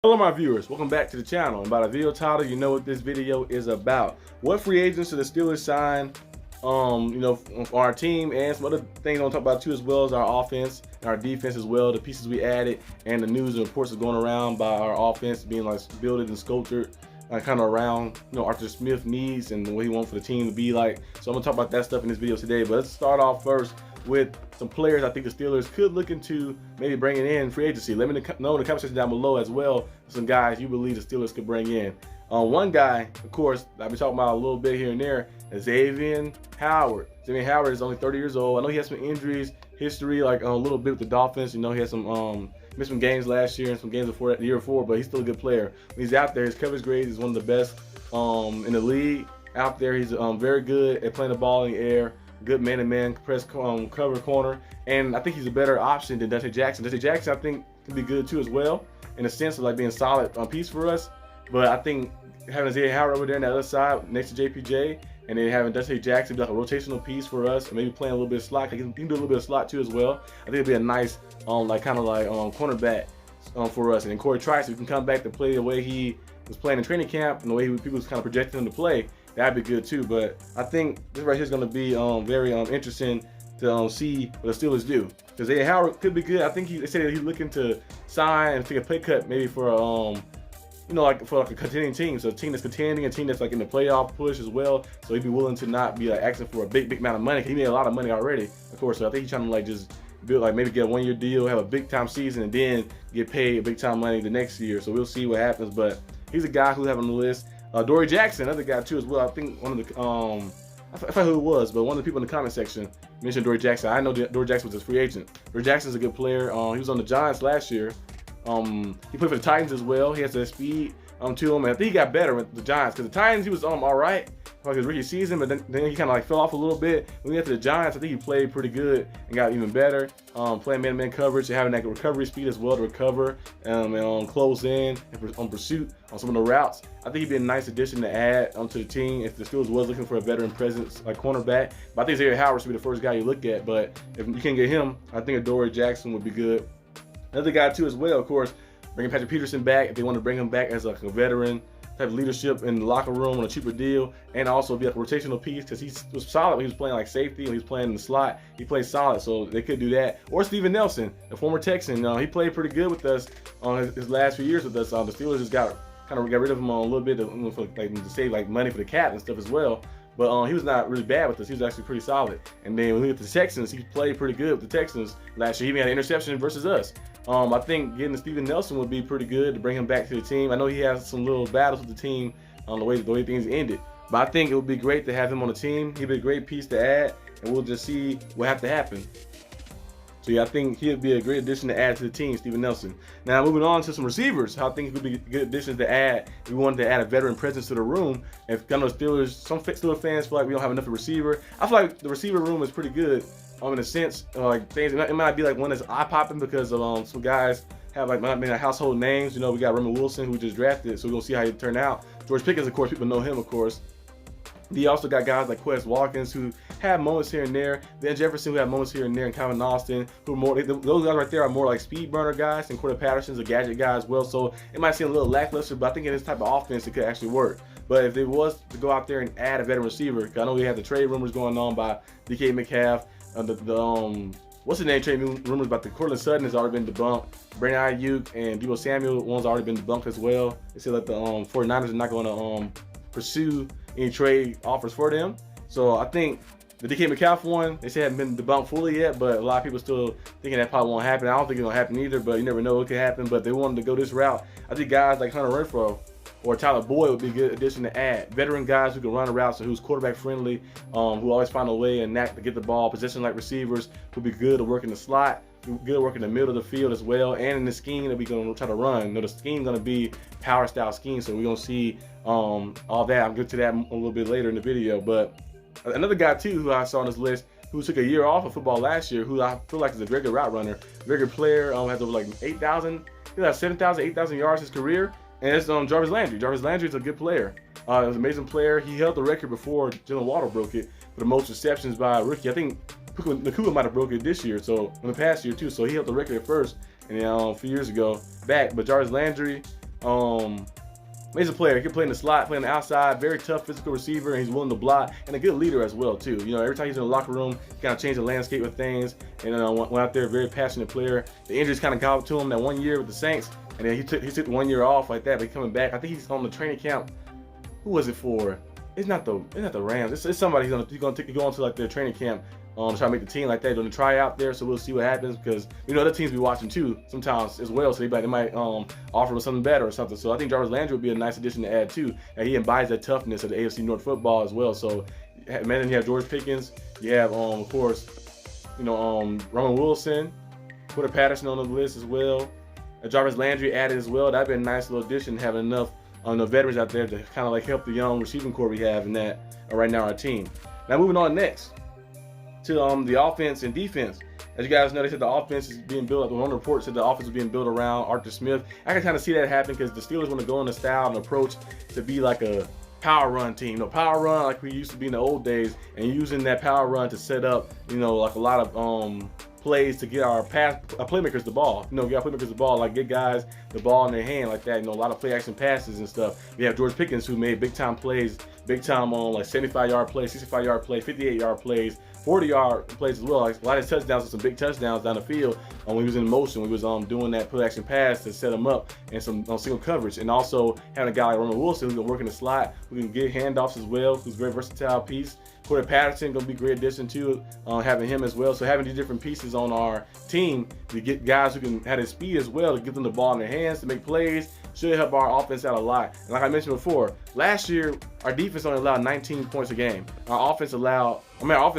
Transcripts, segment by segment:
Hello my viewers, welcome back to the channel. And by the video title, you know what this video is about. What free agents do the Steelers sign on our team, and some other things I want to talk about too, as well as our offense and our defense as well, the pieces we added, and the news and reports that's going around by our offense being like built and sculpted kind of around Arthur Smith needs and what he wants for the team to be like. So I'm gonna talk about that stuff in this video today. But let's start off first with some players I think the Steelers could look into maybe bringing in free agency. Let me know in the comment section down below as well some guys you believe the Steelers could bring in. One guy, of course, I've been talking about a little bit here and there, is Xavier Howard. Xavier Howard is only 30 years old. I know he has some injuries history, like a little bit with the Dolphins. He had some missed some games last year and some games before the year before, but he's still a good player. When he's out there, his coverage grade is one of the best in the league. Out there, he's very good at playing the ball in the air. Good man-to-man press cover corner, and I think he's a better option than Dante Jackson. Dante Jackson, I think, can be good too as well, in a sense of like being a solid piece for us. But I think having Xavier Howard over there on the other side next to JPJ, and then having Dante Jackson be like a rotational piece for us, maybe playing a little bit of slot. He can do a little bit of slot too as well. I think it'd be a nice cornerback for us. And then Corey Trice, we can come back to play the way he was playing in training camp and the way people was kind of projecting him to play. That'd be good too. But I think this right here is going to be very interesting to see what the Steelers do, because Xavier Howard could be good. I think they said that he's looking to sign and take a pay cut maybe for for a contending team, so a team that's contending, a team that's like in the playoff push as well. So he'd be willing to not be like asking for a big amount of money. He made a lot of money already, of course. So I think he's trying to like just build, like maybe get a one-year deal, have a big time season, and then get paid big time money the next year. So we'll see what happens. But he's a guy who's having on the list. Dory Jackson, another guy too as well. I think one of the I forgot who it was, but one of the people in the comment section mentioned Dory Jackson. I know Dory Jackson was a free agent. Dory Jackson's a good player. He was on the Giants last year. He played for the Titans as well. He has the speed to him, and I think he got better with the Giants, because the Titans he was all right like his rookie season, but then he kind of like fell off a little bit. When he got to the Giants, I think he played pretty good and got even better, playing man-to-man coverage and having that recovery speed as well to recover and close in and on pursuit on some of the routes. I think he'd be a nice addition to add to the team if the Steelers was looking for a veteran presence like cornerback. But I think Xavier Howard should be the first guy you look at. But if you can't get him, I think Dory Jackson would be good. Another guy too as well, of course, bringing Patrick Peterson back if they want to bring him back as like a veteran type of leadership in the locker room on a cheaper deal, and also be like a rotational piece, because he was solid when he was playing like safety, when he was playing in the slot. He played solid, so they could do that. Or Steven Nelson, the former Texan, he played pretty good with us on his last few years with us. The Steelers just got rid of him a little bit to save like money for the cap and stuff as well. But he was not really bad with us. He was actually pretty solid. And then when we went to the Texans, he played pretty good with the Texans last year. He even had an interception versus us. I think getting Steven Nelson would be pretty good to bring him back to the team. I know he has some little battles with the team on the way things ended, but I think it would be great to have him on the team. He'd be a great piece to add, and we'll just see what has to happen. So yeah, I think he'd be a great addition to add to the team, Steven Nelson. Now moving on to some receivers, how I think he would be good additions to add. If we wanted to add a veteran presence to the room. If some Steelers fans feel like we don't have enough of a receiver, I feel like the receiver room is pretty good. In a sense, like things, it might be like one that's eye-popping because of some guys have like might be like household names. We got Roman Wilson, who we just drafted, so we're gonna see how he turn out. George Pickens, of course, people know him, of course. He also got guys like Quez Watkins, who have moments here and there. Van Jefferson, who have moments here and there, and Calvin Austin, who are more, those guys right there are more like speed burner guys, and Corey Patterson's a gadget guy as well. So it might seem a little lackluster, but I think in this type of offense, it could actually work. But if it was to go out there and add a veteran receiver, I know we have the trade rumors going on by DK Metcalf. What's the name? Trade rumors about the Cortland Sutton has already been debunked. Brandon Ayuk and Deebo Samuel, one's already been debunked as well. They said that the 49ers are not going to pursue any trade offers for them. So I think the DK Metcalf one, they say hasn't been debunked fully yet, but a lot of people still thinking that probably won't happen. I don't think it's going to happen either, but you never know what could happen. But they wanted to go this route. I think guys like Hunter Renfrow or Tyler Boyd would be a good addition to add. Veteran guys who can run the routes and who's quarterback friendly, who always find a way and knack to get the ball, position like receivers, who be good to work in the slot, good to work in the middle of the field as well, and in the scheme that we're going to try to run. The scheme going to be power style scheme, so we're going to see all that. I'll get to that a little bit later in the video. But another guy too who I saw on this list, who took a year off of football last year, who I feel like is a very good route runner, very good player, has over like 8,000, he has 7,000, 8,000 yards his career. And it's Jarvis Landry. Jarvis Landry is a good player. He was an amazing player. He held the record before Jalen Waddle broke it for the most receptions by a rookie. I think Nakua might have broke it this year, so in the past year too. So he held the record at first, and a few years ago back. But Jarvis Landry, He's a player. He can play in the slot, play on the outside, very tough physical receiver, and he's willing to block, and a good leader as well, too. You know, every time he's in the locker room, he kind of changed the landscape of things, and went out there, very passionate player. The injuries kind of got up to him that 1 year with the Saints, and then he took 1 year off like that, but he's coming back. I think he's on the training camp. Who was it for? It's not the Rams. It's somebody he's gonna go on to like their training camp. Try to make the team like that. Doing a tryout there, so we'll see what happens, because you know other teams be watching too sometimes as well. So they might offer him something better or something. So I think Jarvis Landry would be a nice addition to add too, and he embodies that toughness of the AFC North football as well. So man, you have George Pickens, you have of course, you know, Roman Wilson, Porter Patterson on the list as well. Jarvis Landry added as well. That'd be a nice little addition, having enough the veterans out there to kind of like help the young receiving core we have in that right now our team. Now moving on next to the offense and defense. As you guys know, they said the offense is being built. One report said the offense is being built around Arthur Smith. I can kind of see that happen because the Steelers want to go in the style and approach to be like a power run team. You know, power run like we used to be in the old days, and using that power run to set up, you know, like a lot of plays to get our playmakers the ball. You know, get our playmakers the ball, like get guys the ball in their hand like that. You know, a lot of play action passes and stuff. We have George Pickens, who made big time plays, big time on like 75-yard plays, 65-yard plays, 58-yard plays, 40-yard plays as well. Like a lot of touchdowns and some big touchdowns down the field when he was in motion. We was doing that play action pass to set him up and some single coverage. And also having a guy like Roman Wilson who can work in the slot, who can get handoffs as well, who's a very versatile piece. Porter Patterson gonna be a great addition to having him as well. So having these different pieces on our team to get guys who can have his speed as well, to get them the ball in their hands to make plays, should help our offense out a lot. And like I mentioned before, last year our defense only allowed 19 points a game. Our offense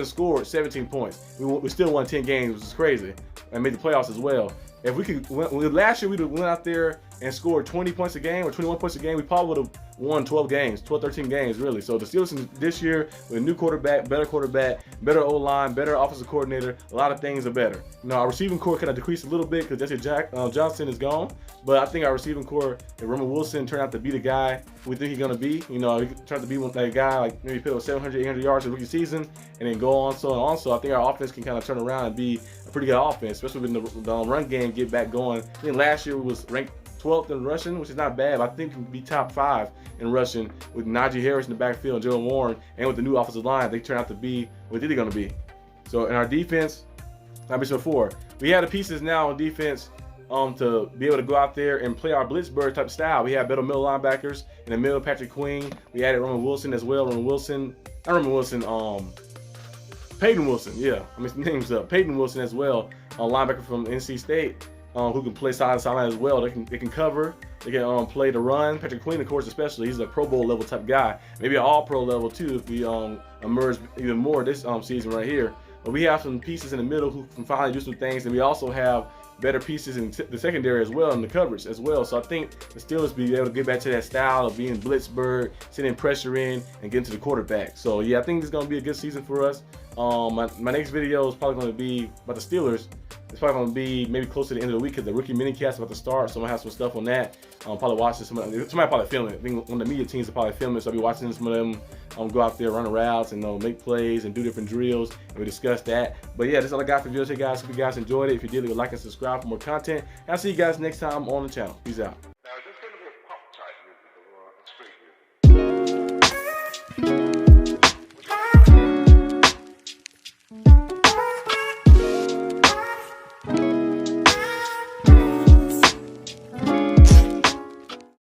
scored 17 points. We still won 10 games, which is crazy, and made the playoffs as well. If we could, last year we went out there and scored 20 points a game or 21 points a game, we probably would have won 12 games, 12, 13 games really. So the Steelers this year with a new quarterback, better O-line, better offensive coordinator, a lot of things are better. You know, our receiving core kind of decreased a little bit because Jesse Johnson is gone, but I think our receiving core, if Roman Wilson turned out to be the guy we think he's going to be, you know, he turned out to be a guy like maybe put up 700, 800 yards in the rookie season and then go on so and on. So I think our offense can kind of turn around and be a pretty good offense, especially when the run game get back going. I think last year we was ranked 12th in rushing, which is not bad. But I think we can be top 5 in rushing with Najee Harris in the backfield and Jalen Warren, and with the new offensive line, they turn out to be what they're going to be. So in our defense, like I mentioned before, we have the pieces now on defense to be able to go out there and play our Blitzburg type style. We have better middle linebackers in the middle, Patrick Queen. We added Roman Wilson as well. Peyton Wilson, yeah, I mixed the names up. Peyton Wilson as well, a linebacker from NC State, who can play side to sideline as well. They can cover. They can play the run. Patrick Queen, of course, especially, he's a Pro Bowl level type guy. Maybe an All-Pro level too if we emerge even more this season right here. But we have some pieces in the middle who can finally do some things, and we also have better pieces in the secondary as well, in the coverage as well. So I think the Steelers be able to get back to that style of being Blitzburg, sending pressure in, and getting to the quarterback. So yeah, I think this is going to be a good season for us. My next video is probably going to be about the Steelers. It's probably going to be maybe close to the end of the week because the rookie minicast is about to start. So I'm going to have some stuff on that. Probably watching somebody probably film it. I think one of the media teams will probably film it. So I'll be watching some of them go out there, run routes, and make plays and do different drills. And we discuss that. But yeah, that's all I got for the video today, guys. Hope you guys enjoyed it. If you did, leave a like and subscribe for more content. And I'll see you guys next time on the channel. Peace out.